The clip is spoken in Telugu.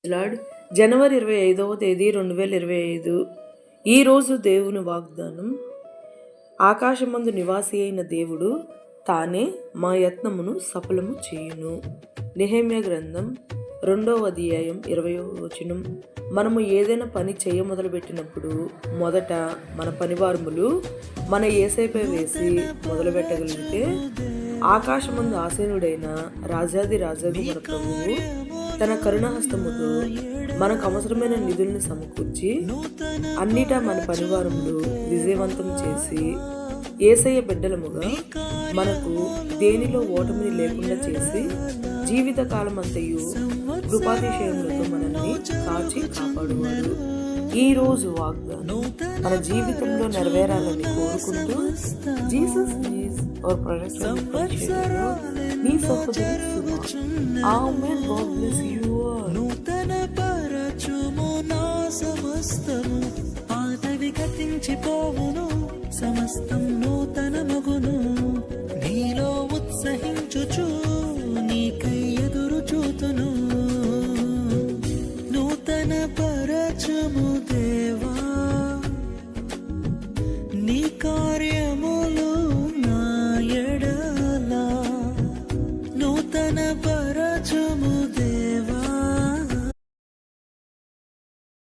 లార్డ్. జనవరి 25వ తేదీ 2025. ఈరోజు దేవుని వాగ్దానం. ఆకాశమందు నివాసి అయిన దేవుడు తానే మా యత్నమును సఫలము చేయును. నెహెమ్యా గ్రంథం 2వ అధ్యాయం 20వ వచనం. మనము ఏదైనా పని చేయ మొదలుపెట్టినప్పుడు మొదట మన పనివారములు మన యేసయ్యపై వేసి మొదలుపెట్టగలిగితే ఆకాశమందు ఆసీనుడైన రాజాది రాజాది మన ప్రభువు తన కరుణహస్తముతో మనకు అవసరమైన నిధుల్ని సమకూర్చి అన్నిటా మన పనివారములు విజయవంతం చేసి యేసయ్య బిడ్డలముగా మనకు దేనిలో ఓటమిని లేకుండా చేసి జీవిత కాలం అంతయు కృపాతిశయములతో మనల్ని కాచి కాపాడువాడు. ఈ రోజు వాగ్దానం మన జీవితంలో నెరవేరాలని కోరుకుంటూ జీసస్ ఈజ్ అవర్ ప్రొటెక్టర్ మీ సహోదరి Suma. Amen. God bless you all. నూతన పరచుము నా సమస్తము, పాతవి గతించిపోవును, సమస్తం నూతన మగును. నీలో ఉత్సహించుచు